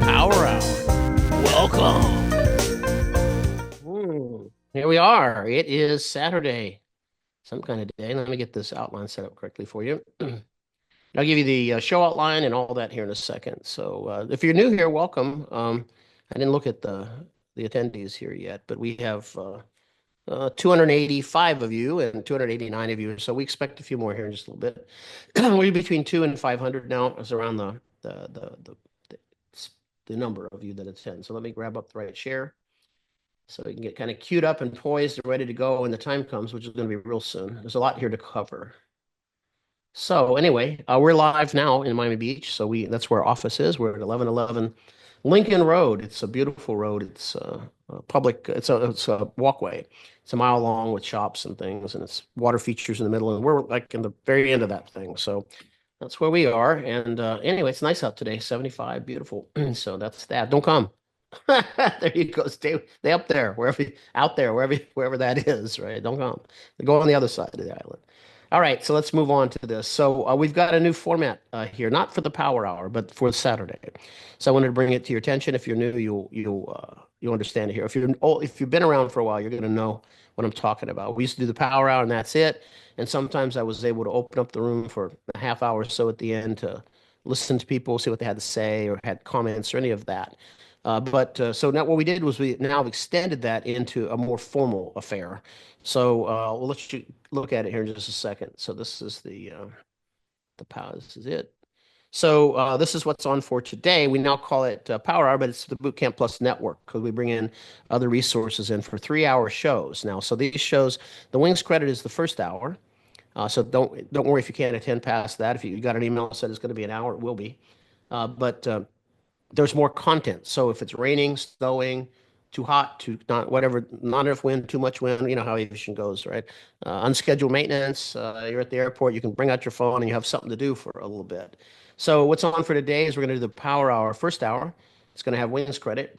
Power Hour. Welcome. Here we are. It is Saturday, some kind of day. Let me get this outline set up correctly for you. I'll give you the show outline and all that here in a second. So if you're new here, welcome. I didn't look at the attendees here yet, but we have 285 of you and 289 of you. So we expect a few more here in just a little bit. We're between 2 and 500 now. It's around the, the number of you that attend. So let me grab up the right share so we can get kind of queued up and poised and ready to go when the time comes, which is going to be real soon. There's a lot here to cover. So anyway, we're live now in Miami Beach. So that's where our office is. We're at 1111 Lincoln Road. It's a beautiful road. It's a public. It's a walkway. It's a mile long with shops and things, and it's water features in the middle. And we're like in the very end of that thing. So that's where we are. And anyway, it's nice out today. 75, beautiful. So that's that. Don't come. There you go. Stay up there, wherever that is, right? Don't come. Go on the other side of the island. All right, so let's move on to this. So we've got a new format here, not for the Power Hour, but for Saturday. So I wanted to bring it to your attention. If you're new, you'll understand it here. If you've been around for a while, you're going to know what I'm talking about. We used to do the Power Hour, and that's it. And sometimes I was able to open up the room for a half hour or so at the end to listen to people, see what they had to say, or had comments or any of that. So now what we did was we now extended that into a more formal affair. So we'll let you look at it here in just a second. So this is the power. This is it. So this is what's on for today. We now call it Power Hour, but it's the Bootcamp Plus Network because we bring in other resources in for 3 hour shows now. So these shows, the Wings credit is the first hour. So don't worry if you can't attend past that. If you got an email that said it's going to be an hour, it will be. But there's more content. So if it's raining, snowing, too hot, too not whatever, not enough wind, too much wind, you know how aviation goes, right? Unscheduled maintenance, you're at the airport, you can bring out your phone and you have something to do for a little bit. So what's on for today is we're going to do the Power Hour, first hour. It's going to have wings credit.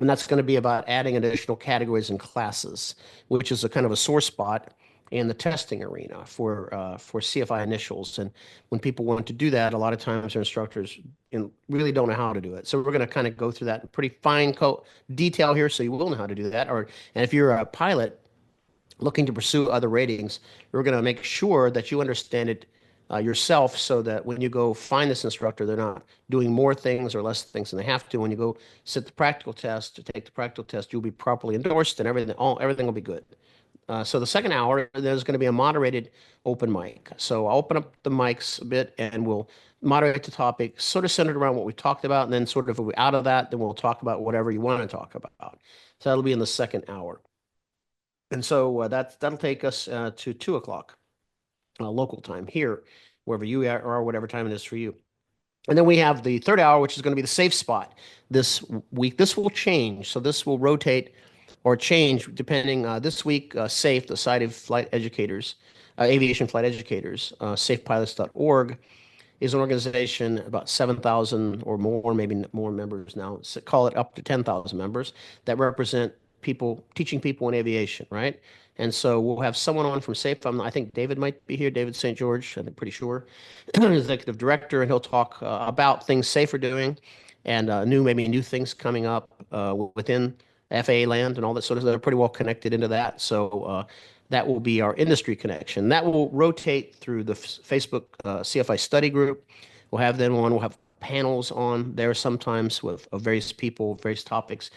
And that's going to be about adding additional categories and classes, which is a kind of a sore spot in the testing arena for CFI initials. And when people want to do that, a lot of times their instructors really don't know how to do it. So we're going to kind of go through that in pretty fine detail here, so you will know how to do that. And if you're a pilot looking to pursue other ratings, we're going to make sure that you understand it yourself so that when you go find this instructor, they're not doing more things or less things than they have to. When you go sit the practical test to take the practical test, you'll be properly endorsed and everything will be good. So the second hour, there's going to be a moderated open mic. So I'll open up the mics a bit and we'll moderate the topic, sort of centered around what we talked about. And then sort of if we're out of that, then we'll talk about whatever you want to talk about. So that'll be in the second hour. And so that'll take us to 2 o'clock local time here, wherever you are, or whatever time it is for you. And then we have the third hour, which is going to be the safe spot this week. This will change. So this will rotate or change depending. This week, SAFE, the Society of Flight Educators, Aviation Flight Educators, safepilots.org, is an organization about 7,000 or more, maybe more members now. So call it up to 10,000 members that represent people teaching people in aviation, right? And so we'll have someone on from SAFE. I think David might be here, David St. George, I'm pretty sure, executive director, and he'll talk about things SAFE are doing and maybe new things coming up within FAA land and all that sort of stuff. They're pretty well connected into that. So that will be our industry connection. That will rotate through the Facebook CFI study group. We'll have them on. We'll have panels on there sometimes with various people, various topics.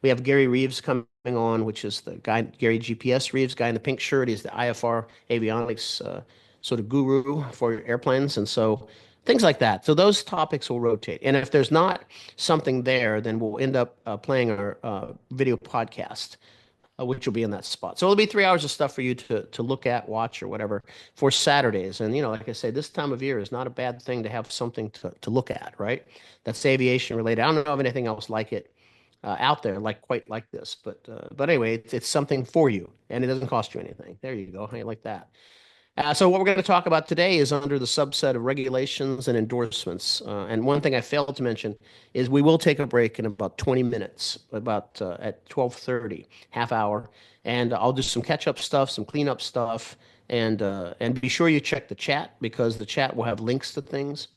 We have Gary Reeves coming on, which is the guy, Gary GPS Reeves, guy in the pink shirt. He's the IFR avionics sort of guru for airplanes. And so things like that. So those topics will rotate. And if there's not something there, then we'll end up playing our video podcast, which will be in that spot. So it'll be 3 hours of stuff for you to look at, watch, or whatever for Saturdays. And, like I say, this time of year is not a bad thing to have something to look at, right? That's aviation related. I don't know of anything else like it out there, quite like this. But anyway, it's something for you, and it doesn't cost you anything. There you go. How you like that? So what we're going to talk about today is under the subset of regulations and endorsements. And one thing I failed to mention is we will take a break in about 20 minutes, about at 12:30, half hour, and I'll do some catch-up stuff, some cleanup stuff, and be sure you check the chat because the chat will have links to things.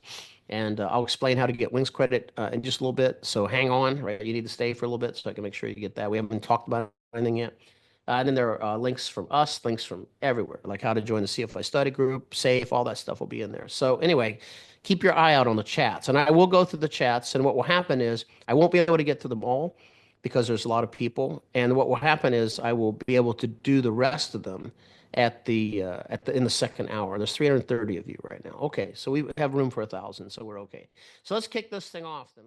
And I'll explain how to get wings credit in just a little bit. So hang on, right? You need to stay for a little bit so I can make sure you get that. We haven't talked about anything yet. And then there are links from us, links from everywhere, like how to join the CFI study group, SAFE, all that stuff will be in there. So anyway, keep your eye out on the chats. And I will go through the chats. And what will happen is I won't be able to get to them all because there's a lot of people. And what will happen is I will be able to do the rest of them at the in the second hour. There's 330 of you right now. Okay, so we have room for 1,000, so we're okay. So let's kick this thing off then.